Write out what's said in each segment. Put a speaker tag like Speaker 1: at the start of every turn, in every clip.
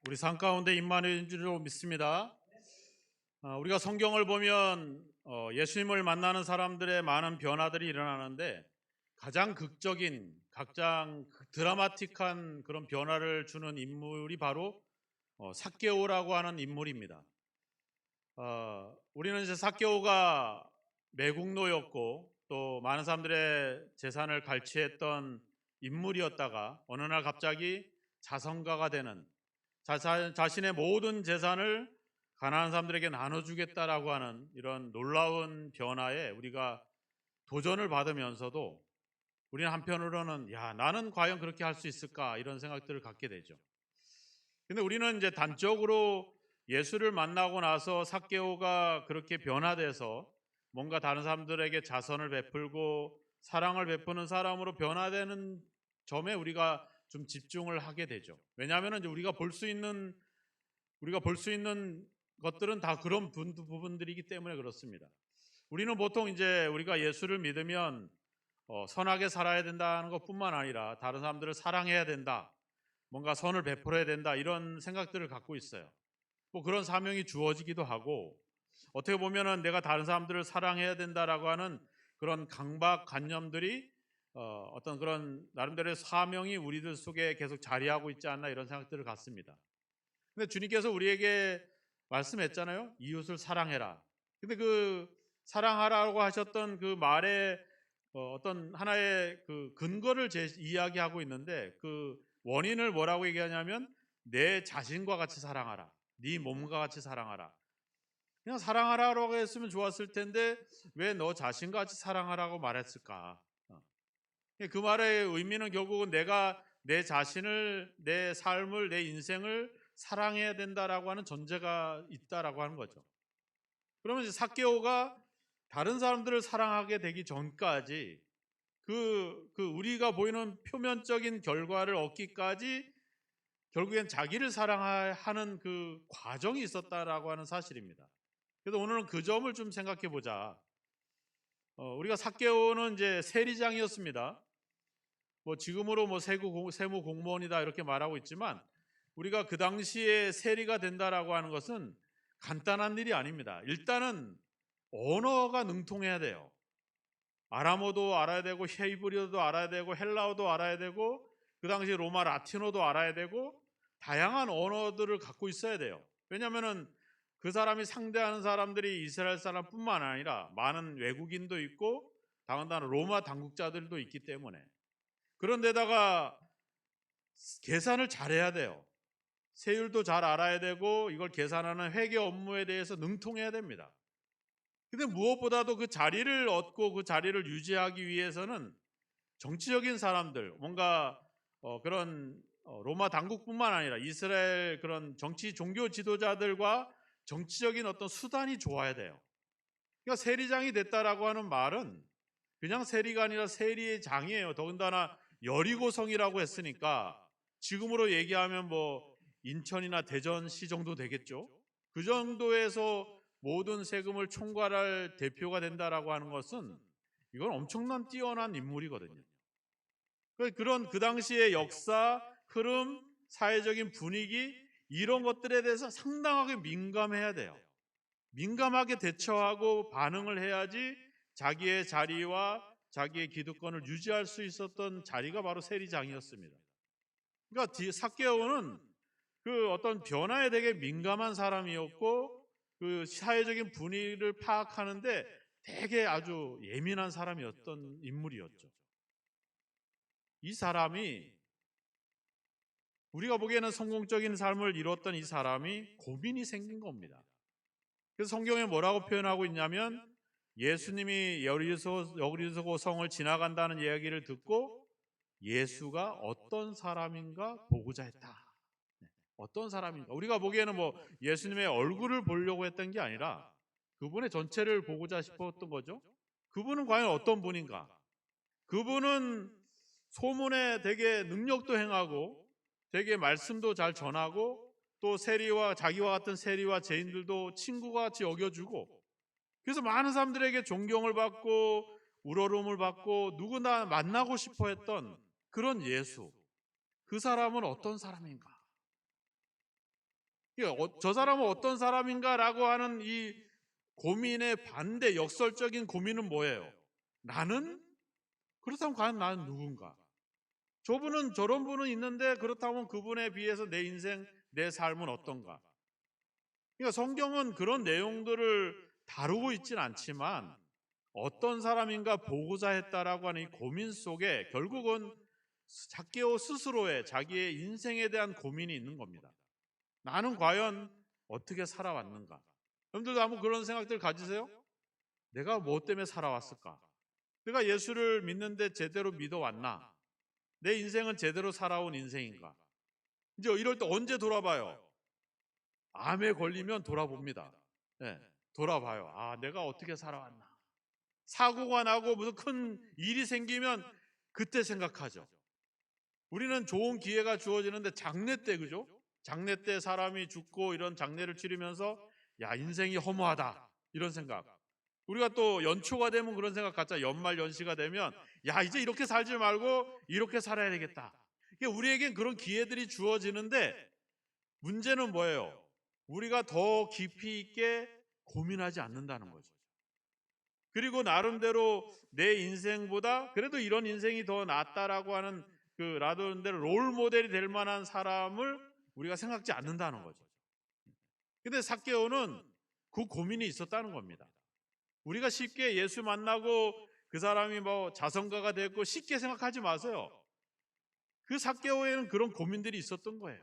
Speaker 1: 우리 삶 가운데 임마누엘인 줄로 믿습니다. 우리가 성경을 보면 예수님을 만나는 사람들의 많은 변화들이 일어나는데 가장 극적인, 가장 드라마틱한 그런 변화를 주는 인물이 바로 삭개오라고 하는 인물입니다. 우리는 이제 삭개오가 매국노였고 또 많은 사람들의 재산을 갈취했던 인물이었다가 어느 날 갑자기 자선가가 되는 자신의 모든 재산을 가난한 사람들에게 나눠주겠다라고 하는 이런 놀라운 변화에 우리가 도전을 받으면서도 우리는 한편으로는 야, 나는 과연 그렇게 할 수 있을까 이런 생각들을 갖게 되죠. 근데 우리는 이제 단적으로 예수를 만나고 나서 삭개오가 그렇게 변화돼서 뭔가 다른 사람들에게 자선을 베풀고 사랑을 베푸는 사람으로 변화되는 점에 우리가 좀 집중을 하게 되죠. 왜냐하면 이제 우리가 볼 수 있는 것들은 다 그런 부분들이기 때문에 그렇습니다. 우리는 보통 이제 우리가 예수를 믿으면 선하게 살아야 된다는 것뿐만 아니라 다른 사람들을 사랑해야 된다, 뭔가 선을 베풀어야 된다 이런 생각들을 갖고 있어요. 뭐 그런 사명이 주어지기도 하고 어떻게 보면은 내가 다른 사람들을 사랑해야 된다라고 하는 그런 강박관념들이 어떤 그런 나름대로의 사명이 우리들 속에 계속 자리하고 있지 않나 이런 생각들을 갖습니다. 근데 주님께서 우리에게 말씀했잖아요. 이웃을 사랑해라. 근데 그 사랑하라고 하셨던 그 말에 어떤 하나의 그 근거를 이야기하고 있는데 그 원인을 뭐라고 얘기하냐면 내 자신과 같이 사랑하라. 네 몸과 같이 사랑하라. 그냥 사랑하라고 했으면 좋았을 텐데 왜 너 자신과 같이 사랑하라고 말했을까? 그 말의 의미는 결국은 내가 내 자신을, 내 삶을, 내 인생을 사랑해야 된다라고 하는 전제가 있다라고 하는 거죠. 그러면 이제 삭개오가 다른 사람들을 사랑하게 되기 전까지 그 우리가 보이는 표면적인 결과를 얻기까지 결국엔 자기를 사랑하는 그 과정이 있었다라고 하는 사실입니다. 그래서 오늘은 그 점을 좀 생각해 보자. 우리가 삭개오는 이제 세리장이었습니다. 뭐 지금으로 뭐 세무 공무원이다 이렇게 말하고 있지만 우리가 그 당시에 세리가 된다라고 하는 것은 간단한 일이 아닙니다. 일단은 언어가 능통해야 돼요. 아람어도 알아야 되고 히브리어도 알아야 되고 헬라어도 알아야 되고 그 당시 로마 라틴어도 알아야 되고 다양한 언어들을 갖고 있어야 돼요. 왜냐하면은 그 사람이 상대하는 사람들이 이스라엘 사람뿐만 아니라 많은 외국인도 있고 더군다나 로마 당국자들도 있기 때문에 그런데다가 계산을 잘해야 돼요. 세율도 잘 알아야 되고 이걸 계산하는 회계 업무에 대해서 능통해야 됩니다. 근데 무엇보다도 그 자리를 얻고 그 자리를 유지하기 위해서는 정치적인 사람들, 뭔가 그런 로마 당국뿐만 아니라 이스라엘 그런 정치 종교 지도자들과 정치적인 어떤 수단이 좋아야 돼요. 그러니까 세리장이 됐다라고 하는 말은 그냥 세리가 아니라 세리의 장이에요. 더군다나 여리고성이라고 했으니까 지금으로 얘기하면 뭐 인천이나 대전시 정도 되겠죠. 그 정도에서 모든 세금을 총괄할 대표가 된다라고 하는 것은 이건 엄청난 뛰어난 인물이거든요. 그런 그 당시의 역사, 흐름, 사회적인 분위기 이런 것들에 대해서 상당하게 민감해야 돼요. 민감하게 대처하고 반응을 해야지 자기의 자리와 자기의 기득권을 유지할 수 있었던 자리가 바로 세리장이었습니다. 그러니까 삭개오는 그 어떤 변화에 되게 민감한 사람이었고 그 사회적인 분위기를 파악하는데 되게 아주 예민한 사람이었던 인물이었죠. 이 사람이 우리가 보기에는 성공적인 삶을 이뤘던 이 사람이 고민이 생긴 겁니다. 그래서 성경에 뭐라고 표현하고 있냐면 예수님이 여리고 성을 지나간다는 이야기를 듣고 예수가 어떤 사람인가 보고자 했다. 어떤 사람인가? 우리가 보기에는 뭐 예수님의 얼굴을 보려고 했던 게 아니라 그분의 전체를 보고자 싶었던 거죠. 그분은 과연 어떤 분인가? 그분은 소문에 되게 능력도 행하고 되게 말씀도 잘 전하고 또 세리와 자기와 같은 세리와 죄인들도 친구가 같이 여겨주고 그래서 많은 사람들에게 존경을 받고 우러름을 받고 누구나 만나고 싶어 했던 그런 예수. 그 사람은 어떤 사람인가? 저 사람은 어떤 사람인가라고 하는 이 고민의 반대, 역설적인 고민은 뭐예요? 나는? 그렇다면 과연 나는 누군가? 저분은 저런 분은 있는데 그렇다면 그분에 비해서 내 인생, 내 삶은 어떤가? 그러니까 성경은 그런 내용들을 다루고 있지는 않지만 어떤 사람인가 보고자 했다라고 하는 이 고민 속에 결국은 작게오 스스로의 자기의 인생에 대한 고민이 있는 겁니다. 나는 과연 어떻게 살아왔는가? 여러분들도 한번 그런 생각들 가지세요? 내가 뭐 때문에 살아왔을까? 내가 예수를 믿는데 제대로 믿어왔나? 내 인생은 제대로 살아온 인생인가? 이제 이럴 때 언제 돌아봐요? 암에 걸리면 돌아봅니다. 네, 돌아봐요. 아, 내가 어떻게 살아왔나? 사고가 나고 무슨 큰 일이 생기면 그때 생각하죠. 우리는 좋은 기회가 주어지는데 장례 때, 그죠? 장례 때 사람이 죽고 이런 장례를 치르면서 야, 인생이 허무하다 이런 생각. 우리가 또 연초가 되면 그런 생각 갖자. 연말 연시가 되면 야, 이제 이렇게 살지 말고 이렇게 살아야 되겠다. 우리에겐 그런 기회들이 주어지는데 문제는 뭐예요? 우리가 더 깊이 있게 고민하지 않는다는 거죠. 그리고 나름대로 내 인생보다 그래도 이런 인생이 더 낫다라고 하는 나름대로 롤 모델이 될 만한 사람을 우리가 생각지 않는다는 거죠. 근데 삭개오는 그 고민이 있었다는 겁니다. 우리가 쉽게 예수 만나고 그 사람이 뭐 자선가가 됐고 쉽게 생각하지 마세요. 그 삭개오에는 그런 고민들이 있었던 거예요.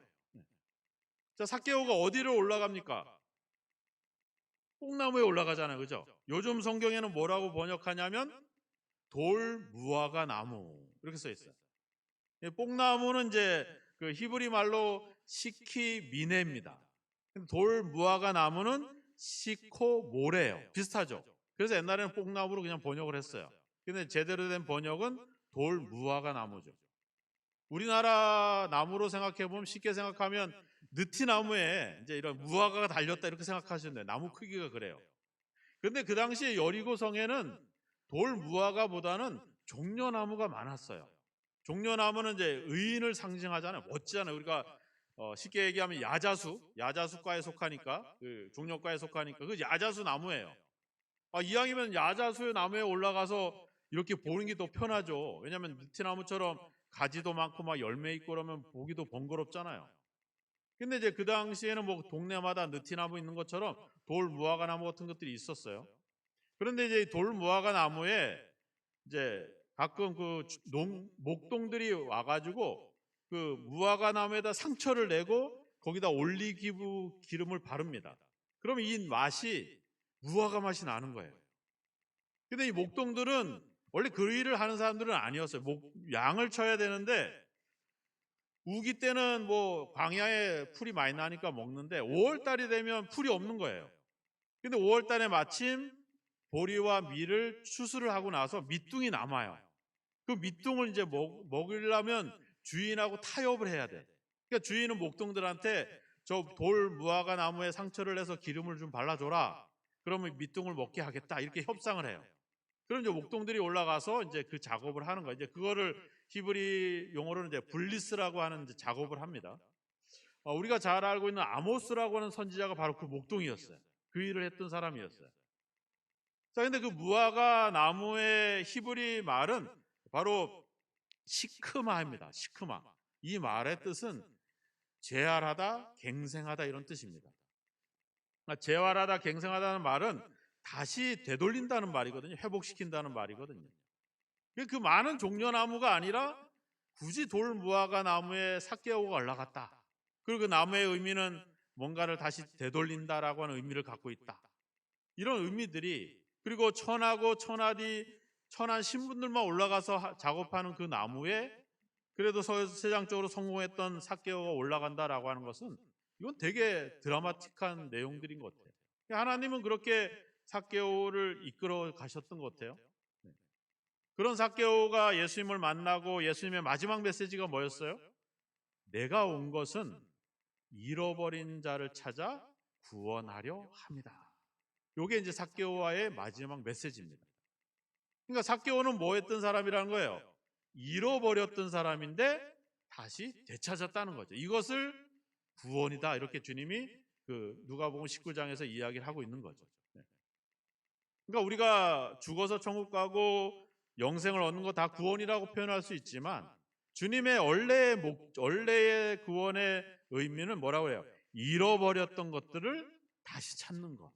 Speaker 1: 자, 삭개오가 어디로 올라갑니까? 뽕나무에 올라가잖아요. 그죠? 요즘 성경에는 뭐라고 번역하냐면 돌 무화과 나무 이렇게 써 있어요. 뽕나무는 이제 그 히브리 말로 시키미네입니다. 돌 무화과 나무는 시코모레예요. 비슷하죠. 그래서 옛날에는 뽕나무로 그냥 번역을 했어요. 근데 제대로 된 번역은 돌 무화과 나무죠. 우리나라 나무로 생각해 보면 쉽게 생각하면 느티나무에 이제 이런 무화과가 달렸다 이렇게 생각하시는데 나무 크기가 그래요. 근데 그 당시에 여리고성에는 돌 무화과보다는 종려나무가 많았어요. 종려나무는 이제 의인을 상징하잖아요. 멋지잖아요. 우리가 쉽게 얘기하면 야자수과에 속하니까 그 종려과에 속하니까 그 야자수 나무예요. 이왕이면 야자수 나무에 올라가서 이렇게 보는 게 더 편하죠. 왜냐하면 느티나무처럼 가지도 많고 막 열매 있고 그러면 보기도 번거롭잖아요. 근데 이제 그 당시에는 뭐 동네마다 느티나무 있는 것처럼 돌 무화과 나무 같은 것들이 있었어요. 그런데 이제 돌 무화과 나무에 이제 가끔 목동들이 와가지고 그 무화과 나무에다 상처를 내고 거기다 올리기브 기름을 바릅니다. 그럼 이 맛이 무화과 맛이 나는 거예요. 근데 이 목동들은 원래 그 일을 하는 사람들은 아니었어요. 양을 쳐야 되는데 우기 때는 뭐 광야에 풀이 많이 나니까 먹는데 5월 달이 되면 풀이 없는 거예요. 근데 5월 달에 마침 보리와 밀을 추수를 하고 나서 밑둥이 남아요. 그 밑둥을 이제 먹으려면 주인하고 타협을 해야 돼. 그러니까 주인은 목동들한테 저 돌 무화과 나무에 상처를 내서 기름을 좀 발라줘라. 그러면 밑둥을 먹게 하겠다. 이렇게 협상을 해요. 그럼 이제 목동들이 올라가서 이제 그 작업을 하는 거예요. 이제 그거를 히브리 용어로는 이제 블리스라고 하는 이제 작업을 합니다. 우리가 잘 알고 있는 아모스라고 하는 선지자가 바로 그 목동이었어요. 그 일을 했던 사람이었어요. 자, 근데 그 무화과 나무의 히브리 말은 바로 시크마입니다. 시크마. 이 말의 뜻은 재활하다, 갱생하다 이런 뜻입니다. 재활하다, 갱생하다는 말은 다시 되돌린다는 말이거든요. 회복시킨다는 말이거든요. 그 많은 종려나무가 아니라 굳이 돌 무화과 나무에 삭개오가 올라갔다. 그리고 그 나무의 의미는 뭔가를 다시 되돌린다라고 하는 의미를 갖고 있다. 이런 의미들이 그리고 천하고 천한 신분들만 올라가서 작업하는 그 나무에 그래도 세상적으로 성공했던 삭개오가 올라간다라고 하는 것은 이건 되게 드라마틱한 내용들인 것 같아요. 하나님은 그렇게 삭개오를 이끌어 가셨던 것 같아요. 그런 삭개오가 예수님을 만나고 예수님의 마지막 메시지가 뭐였어요? 내가 온 것은 잃어버린 자를 찾아 구원하려 합니다. 이게 이제 삭개오와의 마지막 메시지입니다. 그러니까 삭개오는 뭐 했던 사람이라는 거예요? 잃어버렸던 사람인데 다시 되찾았다는 거죠. 이것을 구원이다. 이렇게 주님이 그 누가복음 19장에서 이야기를 하고 있는 거죠. 네. 그러니까 우리가 죽어서 천국 가고 영생을 얻는 거 다 구원이라고 표현할 수 있지만 주님의 원래의 구원의 의미는 뭐라고 해요? 잃어버렸던 것들을 다시 찾는 것.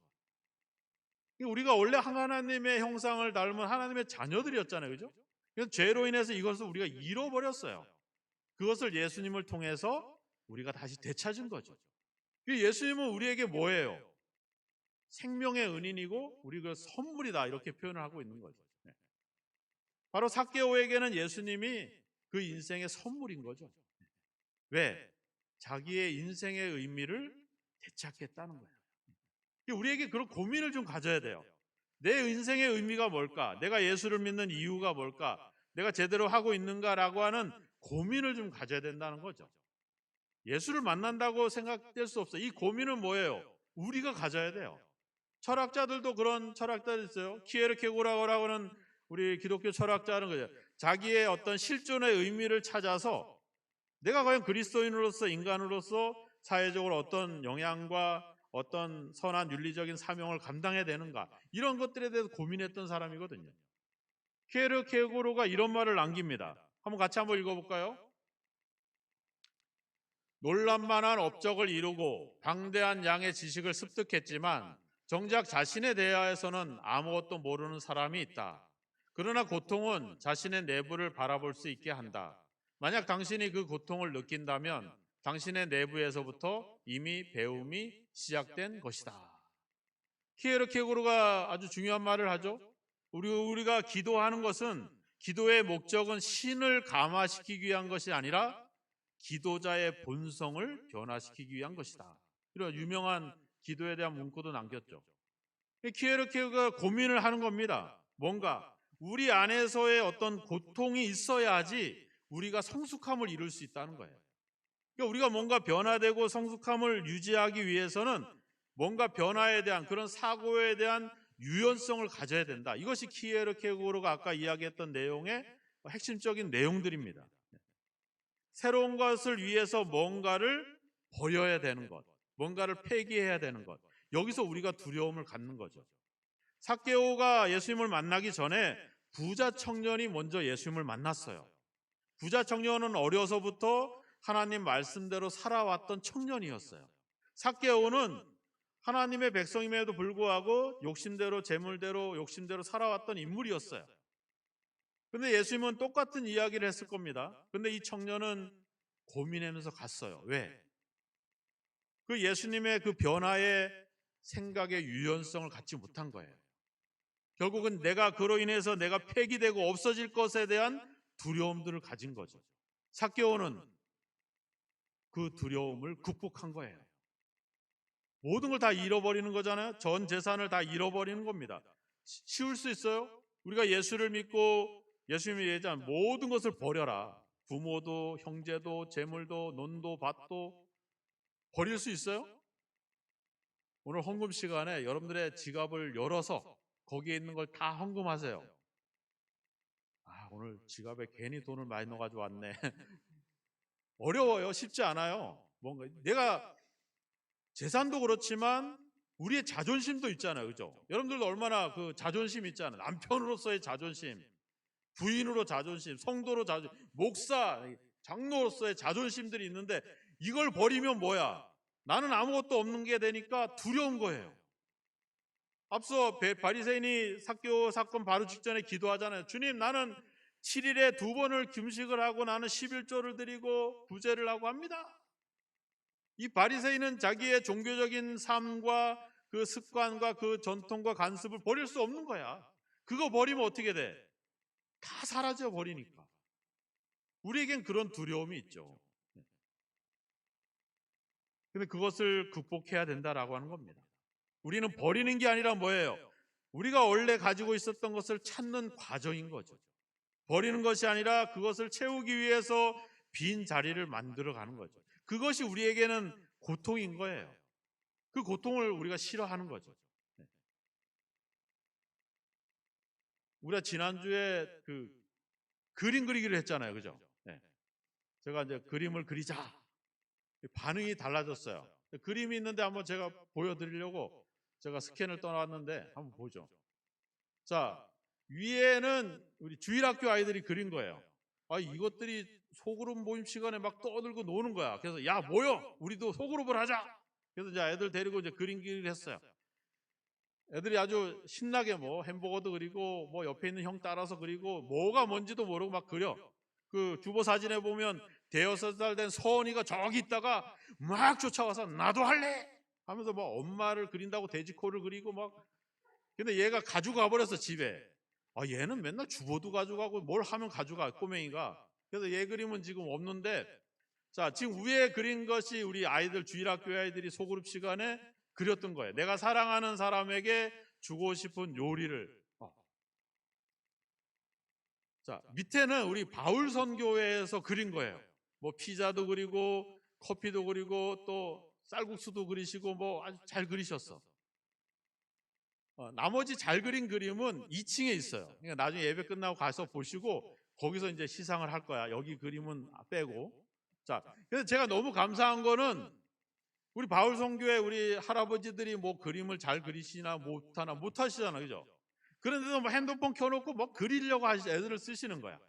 Speaker 1: 우리가 원래 하나님의 형상을 닮은 하나님의 자녀들이었잖아요. 그죠? 그래서 죄로 인해서 이것을 우리가 잃어버렸어요. 그것을 예수님을 통해서 우리가 다시 되찾은 거죠. 예수님은 우리에게 뭐예요? 생명의 은인이고 우리가 선물이다 이렇게 표현을 하고 있는 거죠. 네. 바로 삭개오에게는 예수님이 그 인생의 선물인 거죠. 왜? 자기의 인생의 의미를 되찾겠다는 거예요. 우리에게 그런 고민을 좀 가져야 돼요. 내 인생의 의미가 뭘까? 내가 예수를 믿는 이유가 뭘까? 내가 제대로 하고 있는가라고 하는 고민을 좀 가져야 된다는 거죠. 예수를 만난다고 생각될 수 없어요. 이 고민은 뭐예요? 우리가 가져야 돼요. 철학자들도 그런 철학자들 있어요. 키에르케고라고 하는 우리 기독교 철학자는 거죠. 자기의 어떤 실존의 의미를 찾아서 내가 과연 그리스도인으로서 인간으로서 사회적으로 어떤 영향과 어떤 선한 윤리적인 사명을 감당해야 되는가 이런 것들에 대해서 고민했던 사람이거든요. 키에르케고르가 이런 말을 남깁니다. 한번 읽어볼까요? 놀랍만한 업적을 이루고 방대한 양의 지식을 습득했지만 정작 자신에 대하여서는 아무것도 모르는 사람이 있다. 그러나 고통은 자신의 내부를 바라볼 수 있게 한다. 만약 당신이 그 고통을 느낀다면 당신의 내부에서부터 이미 배움이 시작된 것이다. 키에르케고르가 아주 중요한 말을 하죠. 우리가 기도하는 것은 기도의 목적은 신을 감화시키기 위한 것이 아니라 기도자의 본성을 변화시키기 위한 것이다. 이런 유명한 기도에 대한 문구도 남겼죠. 키에르케고르가 고민을 하는 겁니다. 뭔가 우리 안에서의 어떤 고통이 있어야지 우리가 성숙함을 이룰 수 있다는 거예요. 그러니까 우리가 뭔가 변화되고 성숙함을 유지하기 위해서는 뭔가 변화에 대한 그런 사고에 대한 유연성을 가져야 된다. 이것이 키에르케고르가 아까 이야기했던 내용의 핵심적인 내용들입니다. 새로운 것을 위해서 뭔가를 버려야 되는 것, 뭔가를 폐기해야 되는 것. 여기서 우리가 두려움을 갖는 거죠. 삭개오가 예수님을 만나기 전에 부자 청년이 먼저 예수님을 만났어요. 부자 청년은 어려서부터 하나님 말씀대로 살아왔던 청년이었어요. 삭개오는 하나님의 백성임에도 불구하고 욕심대로 재물대로 욕심대로 살아왔던 인물이었어요. 근데 예수님은 똑같은 이야기를 했을 겁니다. 근데 이 청년은 고민하면서 갔어요. 왜? 그 예수님의 그 변화의 생각의 유연성을 갖지 못한 거예요. 결국은 내가 그로 인해서 내가 폐기되고 없어질 것에 대한 두려움들을 가진 거죠. 삭개오는 그 두려움을 극복한 거예요. 모든 걸 다 잃어버리는 거잖아요. 전 재산을 다 잃어버리는 겁니다. 쉬울 수 있어요? 우리가 예수를 믿고 예수님이 얘기한 모든 것을 버려라. 부모도 형제도 재물도 논도 밭도 버릴 수 있어요? 오늘 헌금 시간에 여러분들의 지갑을 열어서 거기에 있는 걸 다 헌금하세요. 아, 오늘 지갑에 괜히 돈을 많이 넣어가지고 왔네. 어려워요. 쉽지 않아요. 뭔가 내가 재산도 그렇지만 우리의 자존심도 있잖아요. 그죠? 여러분들도 얼마나 그 자존심 있잖아요. 남편으로서의 자존심, 부인으로 자존심, 성도로 자존심, 목사, 장로로서의 자존심들이 있는데 이걸 버리면 뭐야? 나는 아무것도 없는 게 되니까 두려운 거예요. 앞서 바리새인이 삭개오 사건 바로 직전에 기도하잖아요. 주님, 나는 7일에 2번을 금식을 하고 나는 11조를 드리고 구제를 하고 합니다. 이 바리새인은 자기의 종교적인 삶과 그 습관과 그 전통과 관습을 버릴 수 없는 거야. 그거 버리면 어떻게 돼? 다 사라져 버리니까. 우리에겐 그런 두려움이 있죠. 근데 그것을 극복해야 된다라고 하는 겁니다. 우리는 버리는 게 아니라 뭐예요? 우리가 원래 가지고 있었던 것을 찾는 과정인 거죠. 버리는 것이 아니라 그것을 채우기 위해서 빈 자리를 만들어 가는 거죠. 그것이 우리에게는 고통인 거예요. 그 고통을 우리가 싫어하는 거죠. 우리가 지난주에 그 그림 그리기를 했잖아요. 그죠? 네. 제가 이제 그림을 그리자. 반응이 달라졌어요. 그림이 있는데 한번 제가 보여드리려고 제가 스캔을 떠났는데 한번 보죠. 자, 위에는 우리 주일학교 아이들이 그린 거예요. 이것들이 소그룹 모임 시간에 막 떠들고 노는 거야. 그래서 야, 모여! 우리도 소그룹을 하자! 그래서 이제 애들 데리고 이제 그림기를 했어요. 애들이 아주 신나게 뭐 햄버거도 그리고 뭐 옆에 있는 형 따라서 그리고 뭐가 뭔지도 모르고 막 그려. 그 주보 사진에 보면 대여섯 살 된 서원이가 저기 있다가 막 쫓아와서 나도 할래! 하면서 막 엄마를 그린다고 돼지코를 그리고 막. 근데 얘가 가져가 버렸어, 집에. 얘는 맨날 주보도 가져가고 뭘 하면 가져가, 꼬맹이가. 그래서 얘 그림은 지금 없는데, 자, 지금 위에 그린 것이 우리 아이들, 주일학교 아이들이 소그룹 시간에 그렸던 거예요. 내가 사랑하는 사람에게 주고 싶은 요리를. 자, 밑에는 우리 바울 선교회에서 그린 거예요. 뭐 피자도 그리고 커피도 그리고 또 쌀국수도 그리시고 뭐 아주 잘 그리셨어. 나머지 잘 그린 그림은 2층에 있어요. 그러니까 나중에 예배 끝나고 가서 보시고 거기서 이제 시상을 할 거야. 여기 그림은 빼고. 자, 그래서 제가 너무 감사한 거는 우리 바울 선교회 우리 할아버지들이 뭐 그림을 잘 그리시나 못하시잖아, 그죠? 그런데도 뭐 핸드폰 켜놓고 뭐 그리려고 애들을 쓰시는 거야.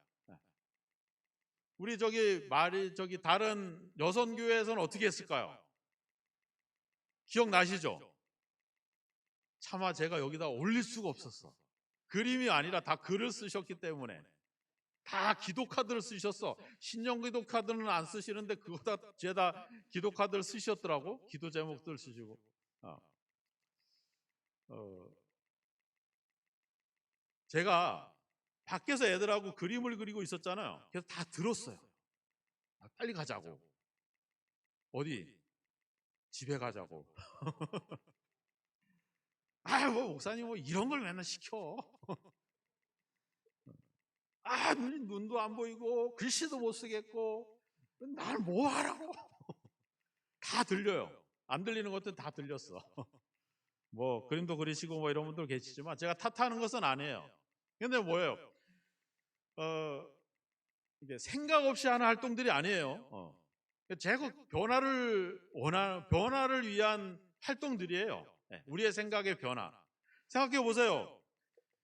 Speaker 1: 우리 저기 다른 여선교회에서는 어떻게 했을까요? 기억나시죠? 차마 제가 여기다 올릴 수가 없었어. 그림이 아니라 다 글을 쓰셨기 때문에. 다 기도카드를 쓰셨어. 신령 기도카드는 안 쓰시는데 그거 다 죄다 기도카드를 쓰셨더라고. 기도 제목들 쓰시고. 제가 밖에서 애들하고 그림을 그리고 있었잖아요. 그래서 다 들었어요. 빨리 가자고. 어디? 집에 가자고. 뭐 목사님 뭐 이런 걸 맨날 시켜. 눈도 안 보이고 글씨도 못 쓰겠고 날 뭐 하라고. 다 들려요. 안 들리는 것도 다 들렸어. 뭐 그림도 그리시고 뭐 이런 분들 계시지만 제가 탓하는 것은 아니에요. 근데 뭐예요? 이게 생각 없이 하는 활동들이 아니에요. 제가 변화를 위한 활동들이에요. 우리의 생각의 변화. 생각해 보세요.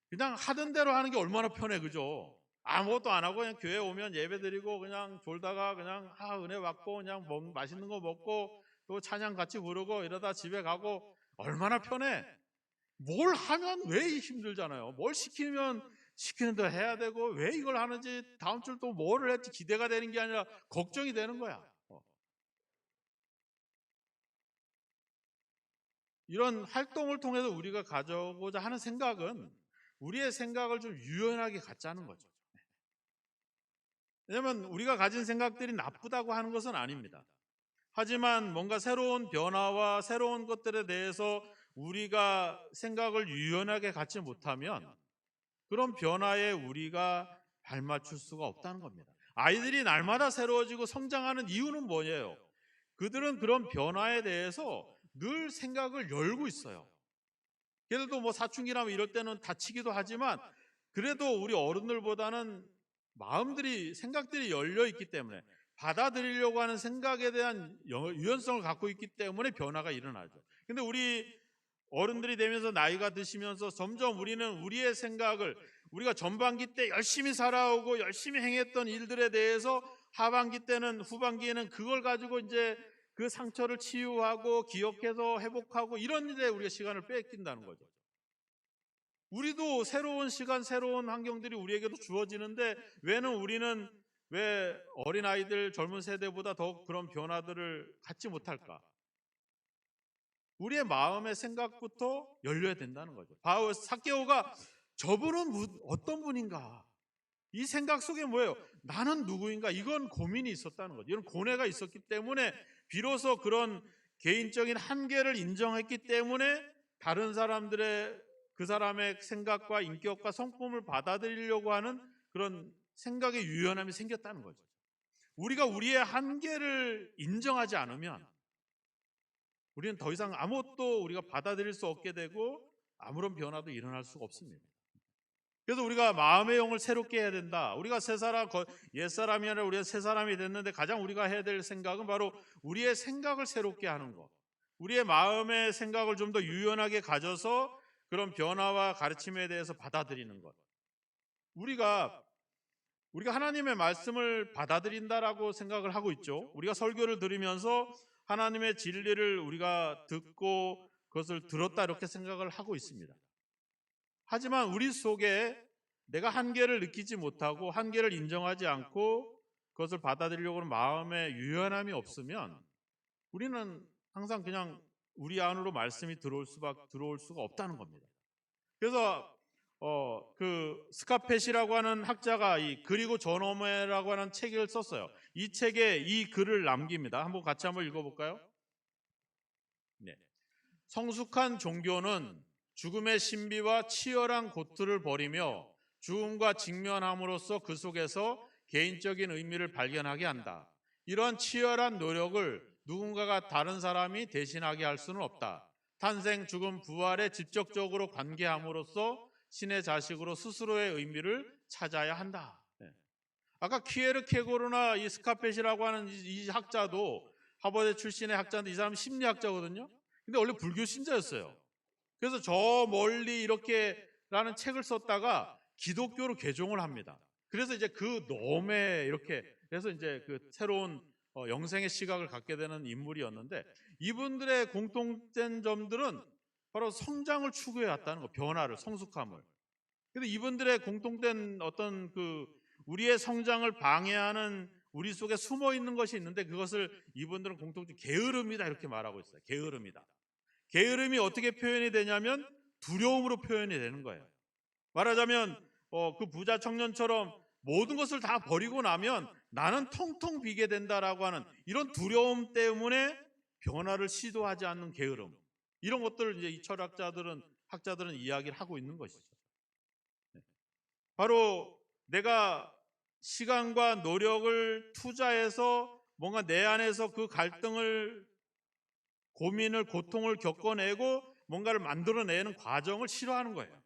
Speaker 1: 그냥 하던 대로 하는 게 얼마나 편해, 그죠? 아무것도 안 하고 그냥 교회 오면 예배 드리고 그냥 졸다가 그냥 은혜 받고 그냥 맛있는 거 먹고 또 찬양 같이 부르고 이러다 집에 가고 얼마나 편해. 뭘 하면 왜 힘들잖아요. 뭘 시키면 시키는 대로 해야 되고 왜 이걸 하는지 다음 주 또 뭐를 할지 기대가 되는 게 아니라 걱정이 되는 거야. 이런 활동을 통해서 우리가 가져오고자 하는 생각은 우리의 생각을 좀 유연하게 갖자는 거죠. 왜냐하면 우리가 가진 생각들이 나쁘다고 하는 것은 아닙니다. 하지만 뭔가 새로운 변화와 새로운 것들에 대해서 우리가 생각을 유연하게 갖지 못하면 그런 변화에 우리가 발맞출 수가 없다는 겁니다. 아이들이 날마다 새로워지고 성장하는 이유는 뭐예요? 그들은 그런 변화에 대해서 늘 생각을 열고 있어요. 그래도 뭐 사춘기나 이럴 때는 다치기도 하지만 그래도 우리 어른들보다는 생각들이 열려 있기 때문에 받아들이려고 하는 생각에 대한 유연성을 갖고 있기 때문에 변화가 일어나죠. 근데 우리 어른들이 되면서 나이가 드시면서 점점 우리는 우리의 생각을 우리가 전반기 때 열심히 살아오고 열심히 행했던 일들에 대해서 하반기 때는 후반기에는 그걸 가지고 이제 그 상처를 치유하고 기억해서 회복하고 이런 일에 우리가 시간을 뺏긴다는 거죠. 우리도 새로운 시간, 새로운 환경들이 우리에게도 주어지는데 우리는 왜 어린아이들, 젊은 세대보다 더 그런 변화들을 갖지 못할까? 우리의 마음의 생각부터 열려야 된다는 거죠. 삭개오가 저분은 어떤 분인가? 이 생각 속에 뭐예요? 나는 누구인가? 이건 고민이 있었다는 거죠. 이런 고뇌가 있었기 때문에 비로소 그런 개인적인 한계를 인정했기 때문에 다른 사람들의 그 사람의 생각과 인격과 성품을 받아들이려고 하는 그런 생각의 유연함이 생겼다는 거죠. 우리가 우리의 한계를 인정하지 않으면 우리는 더 이상 아무것도 우리가 받아들일 수 없게 되고 아무런 변화도 일어날 수가 없습니다. 그래서 우리가 마음의 영을 새롭게 해야 된다. 우리가 옛사람이 아니라 우리가 새 사람이 됐는데 가장 우리가 해야 될 생각은 바로 우리의 생각을 새롭게 하는 것. 우리의 마음의 생각을 좀 더 유연하게 가져서 그런 변화와 가르침에 대해서 받아들이는 것. 우리가 하나님의 말씀을 받아들인다라고 생각을 하고 있죠. 우리가 설교를 들으면서 하나님의 진리를 우리가 듣고 그것을 들었다 이렇게 생각을 하고 있습니다. 하지만 우리 속에 내가 한계를 느끼지 못하고 한계를 인정하지 않고 그것을 받아들이려고 하는 마음의 유연함이 없으면 우리는 항상 그냥 우리 안으로 말씀이 들어올 수가 없다는 겁니다. 그래서 그 스카펫이라고 하는 학자가 이 그리고 저 너머에라고 하는 책을 썼어요. 이 책에 이 글을 남깁니다. 같이 한번 읽어볼까요? 네. 성숙한 종교는 죽음의 신비와 치열한 고투를 벌이며 죽음과 직면함으로써 그 속에서 개인적인 의미를 발견하게 한다. 이런 치열한 노력을 누군가가 다른 사람이 대신하게 할 수는 없다. 탄생, 죽음, 부활에 직접적으로 관계함으로써 신의 자식으로 스스로의 의미를 찾아야 한다. 아까 키에르케고르나 이 스카펫이라고 하는 이 학자도 하버드 출신의 학자인데 이 사람은 심리학자거든요. 근데 원래 불교 신자였어요. 그래서 저 멀리 이렇게라는 책을 썼다가 기독교로 개종을 합니다. 그래서 이제 그 넘에 이렇게 해서 이제 그 새로운 영생의 시각을 갖게 되는 인물이었는데 이분들의 공통된 점들은 바로 성장을 추구해 왔다는 거, 변화를, 성숙함을. 근데 이분들의 공통된 어떤 그 우리의 성장을 방해하는 우리 속에 숨어 있는 것이 있는데 그것을 이분들은 공통적으로 게으름이다 이렇게 말하고 있어요. 게으름이다. 게으름이 어떻게 표현이 되냐면 두려움으로 표현이 되는 거예요. 말하자면 그 부자 청년처럼 모든 것을 다 버리고 나면 나는 텅텅 비게 된다라고 하는 이런 두려움 때문에 변화를 시도하지 않는 게으름. 이런 것들을 이제 이 학자들은 이야기를 하고 있는 것이죠. 바로 내가 시간과 노력을 투자해서 뭔가 내 안에서 그 갈등을 고민을 고통을 겪어내고 뭔가를 만들어내는 과정을 싫어하는 거예요.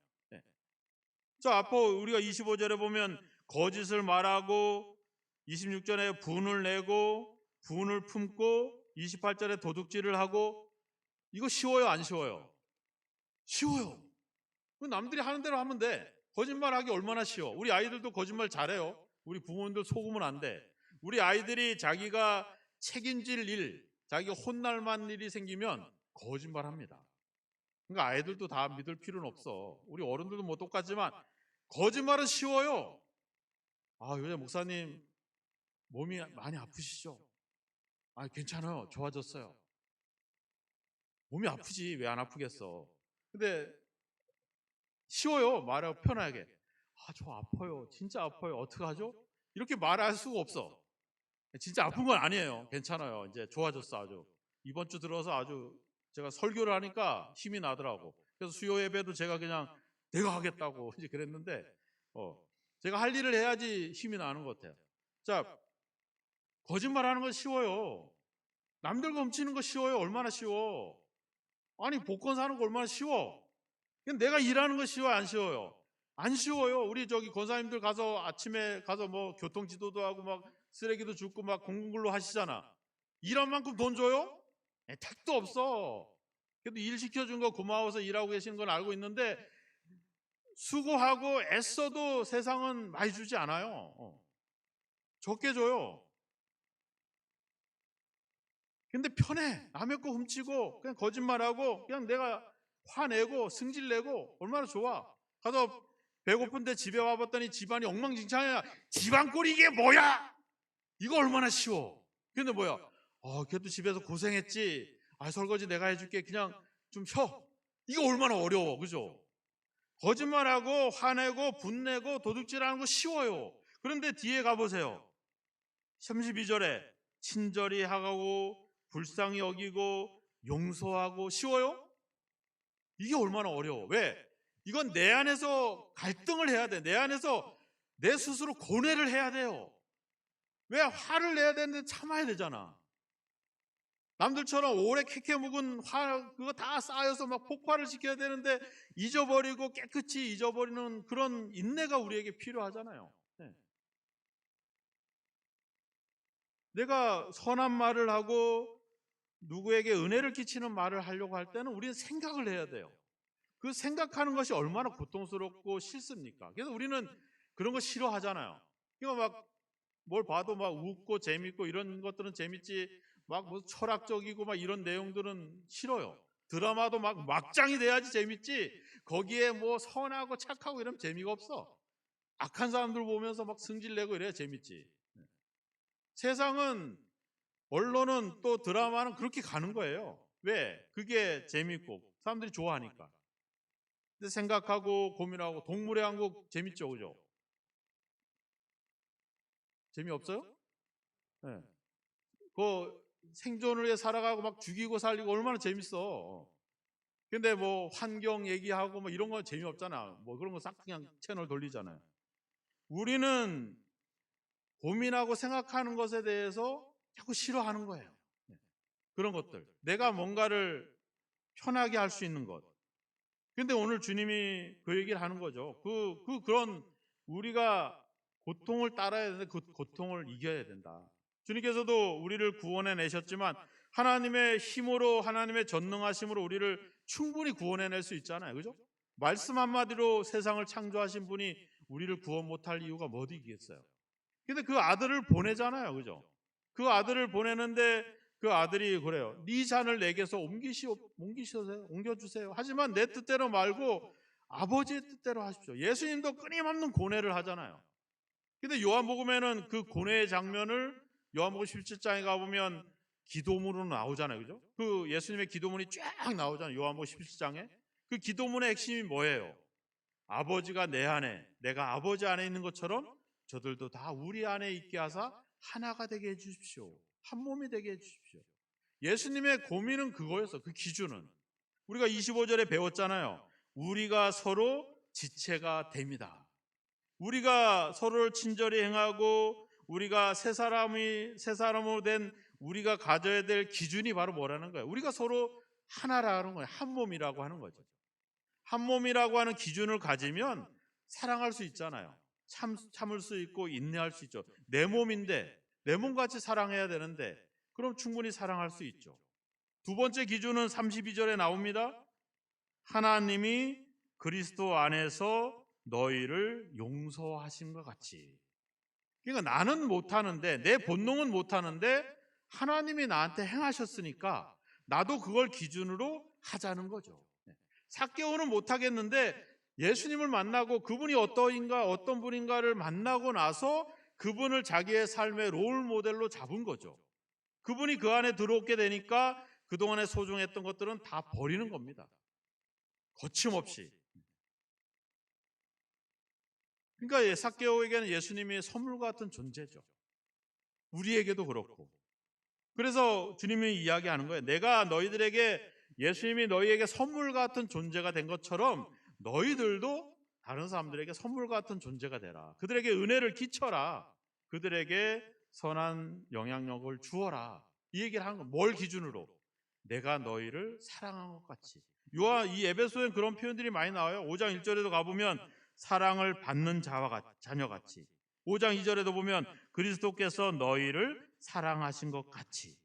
Speaker 1: 저 앞에 우리가 25절에 보면 거짓을 말하고 26절에 분을 내고 분을 품고 28절에 도둑질을 하고 이거 쉬워요 안 쉬워요? 쉬워요. 남들이 하는 대로 하면 돼. 거짓말하기 얼마나 쉬워. 우리 아이들도 거짓말 잘해요. 우리 부모님들 속으면 안 돼. 우리 아이들이 자기가 책임질 일, 자기가 혼날 만한 일이 생기면 거짓말합니다. 그러니까 아이들도 다 믿을 필요는 없어. 우리 어른들도 뭐 똑같지만 거짓말은 쉬워요. 요새 목사님 몸이 많이 아프시죠? 괜찮아요. 좋아졌어요. 몸이 아프지 왜 안 아프겠어. 근데 쉬워요. 말하고 편하게. 저 아파요. 진짜 아파요. 어떡하죠? 이렇게 말할 수가 없어. 진짜 아픈 건 아니에요. 괜찮아요. 이제 좋아졌어 아주. 이번 주 들어서 아주 제가 설교를 하니까 힘이 나더라고. 그래서 수요 예배도 제가 그냥 내가 하겠다고 이제 그랬는데 제가 할 일을 해야지 힘이 나는 것 같아요. 자, 거짓말하는 건 쉬워요. 남들 훔치는 거 쉬워요. 얼마나 쉬워. 복권 사는 거 얼마나 쉬워. 내가 일하는 거 쉬워요? 안 쉬워요? 안 쉬워요. 우리 권사님들 가서 아침에 가서 뭐 교통지도도 하고 막 쓰레기도 줍고 막 공군글로 하시잖아. 일한 만큼 돈 줘요? 택도 없어. 그래도 일 시켜준 거 고마워서 일하고 계시는 건 알고 있는데 수고하고 애써도 세상은 많이 주지 않아요. 적게 줘요. 근데 편해. 남의 거 훔치고 그냥 거짓말하고 그냥 내가 화내고 승질내고 얼마나 좋아. 가서 배고픈데 집에 와봤더니 집안이 엉망진창이야. 집안 꼴이 이게 뭐야? 이거 얼마나 쉬워. 근데 뭐야? 걔도 집에서 고생했지. 설거지 내가 해줄게. 그냥 좀 쉬어. 이거 얼마나 어려워. 그죠? 거짓말하고 화내고 분내고 도둑질하는 거 쉬워요. 그런데 뒤에 가보세요. 32절에 친절히 하고 불쌍히 여기고 용서하고 쉬워요? 이게 얼마나 어려워. 왜? 이건 내 안에서 갈등을 해야 돼. 내 안에서 내 스스로 고뇌를 해야 돼요. 왜? 화를 내야 되는데 참아야 되잖아. 남들처럼 오래 캐캐 묵은 화 그거 다 쌓여서 막 폭발을 시켜야 되는데 잊어버리고 깨끗이 잊어버리는 그런 인내가 우리에게 필요하잖아요. 네. 내가 선한 말을 하고 누구에게 은혜를 끼치는 말을 하려고 할 때는 우리는 생각을 해야 돼요. 그 생각하는 것이 얼마나 고통스럽고 싫습니까? 그래서 우리는 그런 거 싫어하잖아요. 이거 막 뭘 봐도 막 웃고 재밌고 이런 것들은 재밌지, 막 뭐 철학적이고 막 이런 내용들은 싫어요. 드라마도 막 막장이 돼야지 재밌지, 거기에 뭐 선하고 착하고 이러면 재미가 없어. 악한 사람들 보면서 막 승질내고 이래야 재밌지. 세상은, 언론은 또 드라마는 그렇게 가는 거예요. 왜? 그게 재밌고 사람들이 좋아하니까. 근데 생각하고 고민하고 동물의 왕국 재밌죠, 그죠? 재미없어요? 네. 그 생존을 위해 살아가고 막 죽이고 살리고 얼마나 재밌어. 근데 뭐 환경 얘기하고 뭐 이런 건 재미없잖아. 뭐 그런 거 싹 그냥 채널 돌리잖아요. 우리는 고민하고 생각하는 것에 대해서 자꾸 싫어하는 거예요. 그런 것들. 내가 뭔가를 편하게 할 수 있는 것. 근데 오늘 주님이 그 얘기를 하는 거죠. 그런 우리가 고통을 따라야 되는데 그 고통을 이겨야 된다. 주님께서도 우리를 구원해 내셨지만 하나님의 힘으로, 하나님의 전능하심으로 우리를 충분히 구원해 낼 수 있잖아요. 그죠? 말씀 한마디로 세상을 창조하신 분이 우리를 구원 못할 이유가 뭐 어디겠어요? 근데 그 아들을 보내잖아요. 그죠? 그 아들을 보내는데 그 아들이 그래요. 네 잔을 내게서 옮겨주세요. 하지만 내 뜻대로 말고 아버지의 뜻대로 하십시오. 예수님도 끊임없는 고뇌를 하잖아요. 근데 요한복음에는 그 고뇌의 장면을 요한복음 17장에 가보면 기도문으로 나오잖아요. 그죠? 그 예수님의 기도문이 쫙 나오잖아요. 요한복음 17장에. 그 기도문의 핵심이 뭐예요? 아버지가 내 안에, 내가 아버지 안에 있는 것처럼 저들도 다 우리 안에 있게 하사 하나가 되게 해주십시오. 한 몸이 되게 해주십시오. 예수님의 고민은 그거였어. 그 기준은. 우리가 25절에 배웠잖아요. 우리가 서로 지체가 됩니다. 우리가 서로를 친절히 행하고 우리가 새 사람으로 된 우리가 가져야 될 기준이 바로 뭐라는 거예요? 우리가 서로 하나라는 거예요. 한 몸이라고 하는 거죠. 한 몸이라고 하는 기준을 가지면 사랑할 수 있잖아요. 참을 수 있고 인내할 수 있죠. 내 몸인데 내 몸같이 사랑해야 되는데 그럼 충분히 사랑할 수 있죠. 두 번째 기준은 32절에 나옵니다. 하나님이 그리스도 안에서 너희를 용서하신 것 같이. 그러니까 나는 못하는데, 내 본능은 못하는데 하나님이 나한테 행하셨으니까 나도 그걸 기준으로 하자는 거죠. 삭개오는 못하겠는데 예수님을 만나고 그분이 어떤 분인가를 만나고 나서 그분을 자기의 삶의 롤 모델로 잡은 거죠. 그분이 그 안에 들어오게 되니까 그동안에 소중했던 것들은 다 버리는 겁니다. 거침없이. 그러니까 삭개오에게는 예수님이 선물 같은 존재죠. 우리에게도 그렇고. 그래서 주님이 이야기하는 거예요. 내가 너희들에게, 예수님이 너희에게 선물 같은 존재가 된 것처럼 너희들도 다른 사람들에게 선물 같은 존재가 되라. 그들에게 은혜를 끼쳐라. 그들에게 선한 영향력을 주어라. 이 얘기를 하는 거예요. 뭘 기준으로? 내가 너희를 사랑한 것 같이. 이 에베소엔 그런 표현들이 많이 나와요. 5장 1절에도 가보면 사랑을 받는 자녀같이. 5장 2절에도 보면 그리스도께서 너희를 사랑하신 것 같이.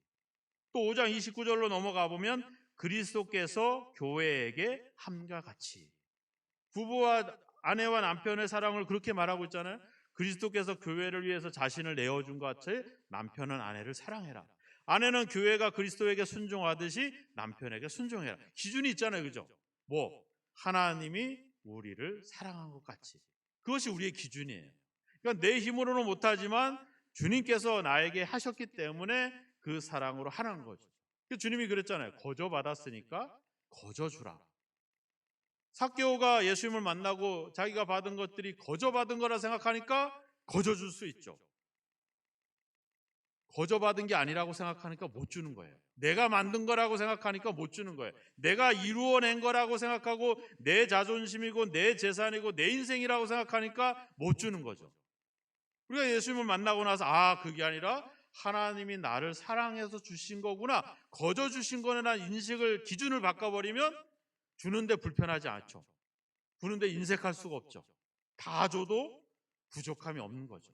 Speaker 1: 또 5장 29절로 넘어가 보면 그리스도께서 교회에게 함과 같이. 부부와 아내와 남편의 사랑을 그렇게 말하고 있잖아요. 그리스도께서 교회를 위해서 자신을 내어준 것 같이 남편은 아내를 사랑해라. 아내는 교회가 그리스도에게 순종하듯이 남편에게 순종해라. 기준이 있잖아요. 그죠? 뭐? 하나님이 우리를 사랑한 것 같이. 그것이 우리의 기준이에요. 그러니까 내 힘으로는 못하지만 주님께서 나에게 하셨기 때문에 그 사랑으로 하는 거죠. 주님이 그랬잖아요. 거저 받았으니까 거저 주라. 삭개오가 예수님을 만나고 자기가 받은 것들이 거저 받은 거라 생각하니까 거저 줄 수 있죠. 거저 받은 게 아니라고 생각하니까 못 주는 거예요. 내가 만든 거라고 생각하니까 못 주는 거예요. 내가 이루어낸 거라고 생각하고 내 자존심이고 내 재산이고 내 인생이라고 생각하니까 못 주는 거죠. 우리가 예수님을 만나고 나서 그게 아니라 하나님이 나를 사랑해서 주신 거구나, 거저 주신 거나 인식을 기준을 바꿔버리면 주는데 불편하지 않죠. 주는데 인색할 수가 없죠. 다 줘도 부족함이 없는 거죠.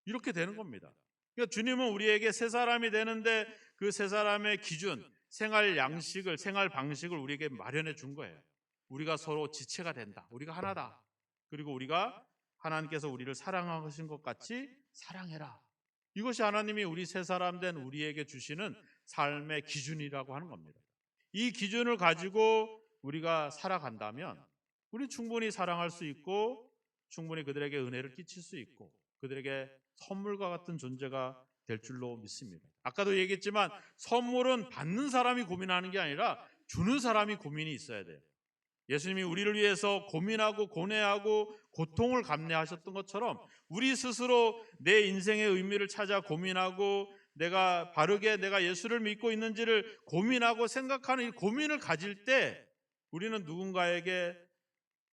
Speaker 1: 이렇게 되는 겁니다. 그러니까 주님은 우리에게 새 사람이 되는데 그 새 사람의 기준, 생활 양식을, 생활 방식을 우리에게 마련해 준 거예요. 우리가 서로 지체가 된다. 우리가 하나다. 그리고 우리가 하나님께서 우리를 사랑하신 것 같이 사랑해라. 이것이 하나님이 우리 새 사람 된 우리에게 주시는 삶의 기준이라고 하는 겁니다. 이 기준을 가지고 우리가 살아간다면 우리 충분히 사랑할 수 있고 충분히 그들에게 은혜를 끼칠 수 있고 그들에게 선물과 같은 존재가 될 줄로 믿습니다. 아까도 얘기했지만 선물은 받는 사람이 고민하는 게 아니라 주는 사람이 고민이 있어야 돼요. 예수님이 우리를 위해서 고민하고 고뇌하고 고통을 감내하셨던 것처럼 우리 스스로 내 인생의 의미를 찾아 고민하고 내가 바르게 내가 예수를 믿고 있는지를 고민하고 생각하는 이 고민을 가질 때 우리는 누군가에게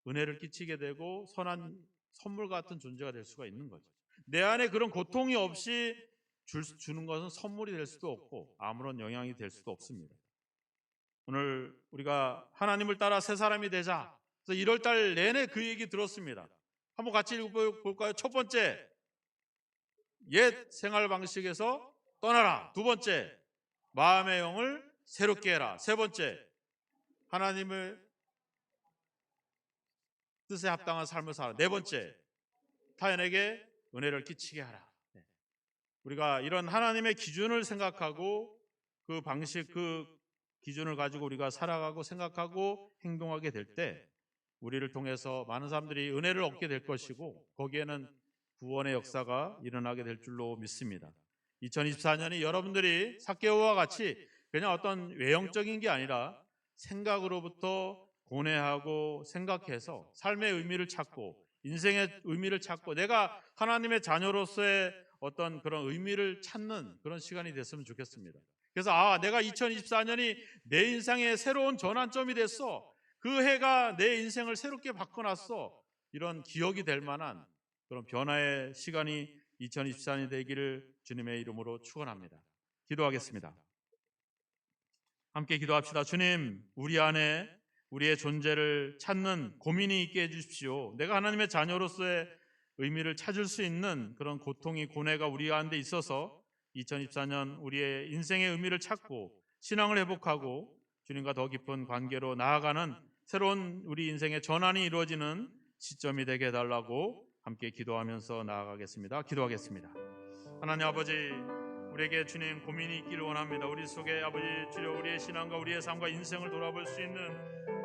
Speaker 1: 은혜를 끼치게 되고 선한 선물 같은 존재가 될 수가 있는 거죠. 내 안에 그런 고통이 없이 주는 것은 선물이 될 수도 없고 아무런 영향이 될 수도 없습니다. 오늘 우리가 하나님을 따라 새 사람이 되자. 그래서 1월 달 내내 그 얘기 들었습니다. 한번 같이 읽어볼까요? 첫 번째, 옛 생활 방식에서 떠나라. 두 번째, 마음의 영을 새롭게 해라. 세 번째, 하나님을 뜻에 합당한 삶을 살아. 네 번째, 타인에게 은혜를 끼치게 하라. 우리가 이런 하나님의 기준을 생각하고 그 방식, 그 기준을 가지고 우리가 살아가고 생각하고 행동하게 될 때 우리를 통해서 많은 사람들이 은혜를 얻게 될 것이고 거기에는 구원의 역사가 일어나게 될 줄로 믿습니다. 2024년이 여러분들이 삭개오와 같이 그냥 어떤 외형적인 게 아니라 생각으로부터 고뇌하고 생각해서 삶의 의미를 찾고 인생의 의미를 찾고 내가 하나님의 자녀로서의 어떤 그런 의미를 찾는 그런 시간이 됐으면 좋겠습니다. 그래서 내가 2024년이 내 인생의 새로운 전환점이 됐어. 그 해가 내 인생을 새롭게 바꿔놨어. 이런 기억이 될 만한 그런 변화의 시간이 2024년이 되기를 주님의 이름으로 축원합니다. 기도하겠습니다. 함께 기도합시다. 주님, 우리 안에 우리의 존재를 찾는 고민이 있게 해주십시오. 내가 하나님의 자녀로서의 의미를 찾을 수 있는 그런 고통이 고뇌가 우리 가운데 있어서 2024년 우리의 인생의 의미를 찾고 신앙을 회복하고 주님과 더 깊은 관계로 나아가는 새로운 우리 인생의 전환이 이루어지는 시점이 되게 해달라고 함께 기도하면서 나아가겠습니다. 기도하겠습니다. 하나님 아버지, 우리에게 주님 고민이 있기를 원합니다. 우리 속에 아버지 주여 우리의 신앙과 우리의 삶과 인생을 돌아볼 수 있는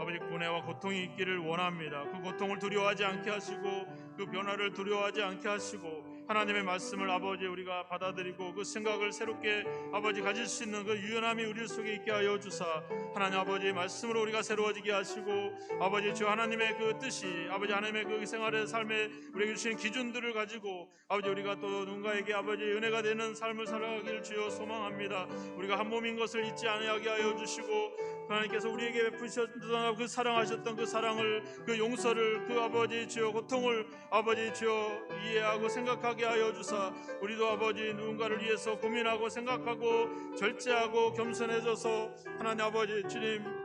Speaker 1: 아버지 고뇌와 고통이 있기를 원합니다. 그 고통을 두려워하지 않게 하시고 그 변화를 두려워하지 않게 하시고 하나님의 말씀을 아버지 우리가 받아들이고 그 생각을 새롭게 아버지 가질 수 있는 그 유연함이 우리 속에 있게 하여 주사 하나님 아버지 말씀으로 우리가 새로워지게 하시고 아버지 주 하나님의 그 뜻이 아버지 하나님의 그 생활의 삶에 우리에게 주시는 기준들을 가지고 아버지 우리가 또 누군가에게 아버지 은혜가 되는 삶을 살아가기를 주여 소망합니다. 우리가 한 몸인 것을 잊지 아니하게 하여 주시고 하나님께서 우리에게 베푸셨던 그 사랑하셨던 그 사랑을 그 용서를 그 아버지 주여 고통을 아버지 주여 이해하고 생각하게 하여 주사 우리도 아버지 누군가를 위해서 고민하고 생각하고 절제하고 겸손해져서 하나님 아버지 주님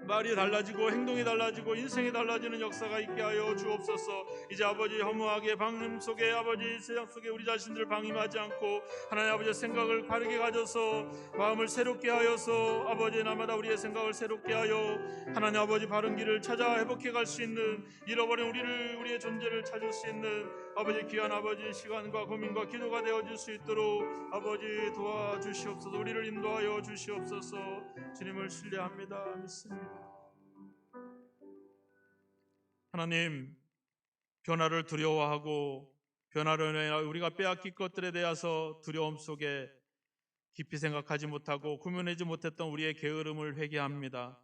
Speaker 1: 말이 달라지고 행동이 달라지고 인생이 달라지는 역사가 있게 하여 주옵소서. 이제 아버지 허무하게 방임 속에 아버지 세상 속에 우리 자신들을 방임하지 않고 하나님 아버지 생각을 바르게 가져서 마음을 새롭게 하여서 아버지 날마다 우리의 생각을 새롭게 하여 하나님 아버지 바른 길을 찾아 회복해 갈 수 있는 잃어버린 우리의 존재를 찾을 수 있는 아버지 귀한 아버지 시간과 고민과 기도가 되어줄 수 있도록 아버지 도와주시옵소서. 우리를 인도하여 주시옵소서. 주님을 신뢰합니다. 믿습니다. 하나님, 변화를 두려워하고 변화를 인해 우리가 빼앗길 것들에 대해서 두려움 속에 깊이 생각하지 못하고 구분하지 못했던 우리의 게으름을 회개합니다.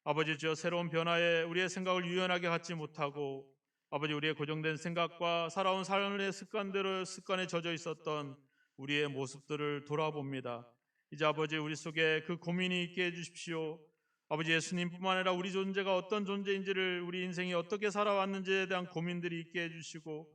Speaker 1: 아버지 주여 새로운 변화에 우리의 생각을 유연하게 갖지 못하고 아버지 우리의 고정된 생각과 살아온 삶의 습관에 젖어 있었던 우리의 모습들을 돌아봅니다. 이제 아버지 우리 속에 그 고민이 있게 해주십시오. 아버지 예수님뿐만 아니라 우리 존재가 어떤 존재인지를 우리 인생이 어떻게 살아왔는지에 대한 고민들이 있게 해주시고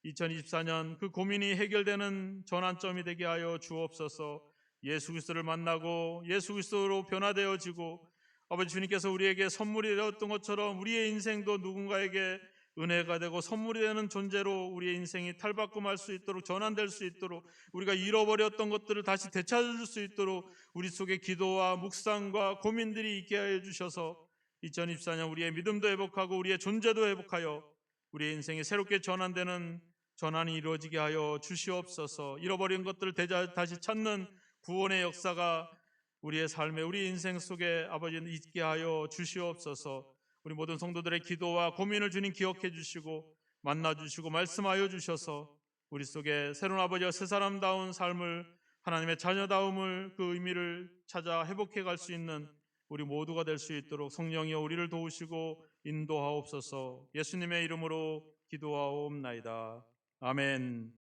Speaker 1: 2024년 그 고민이 해결되는 전환점이 되게 하여 주옵소서. 예수 그리스도를 만나고 예수 그리스도로 변화되어지고 아버지 주님께서 우리에게 선물이 되었던 것처럼 우리의 인생도 누군가에게 은혜가 되고 선물이 되는 존재로 우리의 인생이 탈바꿈할 수 있도록 전환될 수 있도록 우리가 잃어버렸던 것들을 다시 되찾을 수 있도록 우리 속에 기도와 묵상과 고민들이 있게 하여 주셔서 2024년 우리의 믿음도 회복하고 우리의 존재도 회복하여 우리의 인생이 새롭게 전환되는 전환이 이루어지게 하여 주시옵소서. 잃어버린 것들을 다시 찾는 구원의 역사가 우리의 삶에 우리 인생 속에 아버지 있게 하여 주시옵소서. 우리 모든 성도들의 기도와 고민을 주님 기억해 주시고 만나 주시고 말씀하여 주셔서 우리 속에 새로운 아버지와 새 사람다운 삶을 하나님의 자녀다움을 그 의미를 찾아 회복해 갈 수 있는 우리 모두가 될 수 있도록 성령이여 우리를 도우시고 인도하옵소서. 예수님의 이름으로 기도하옵나이다. 아멘.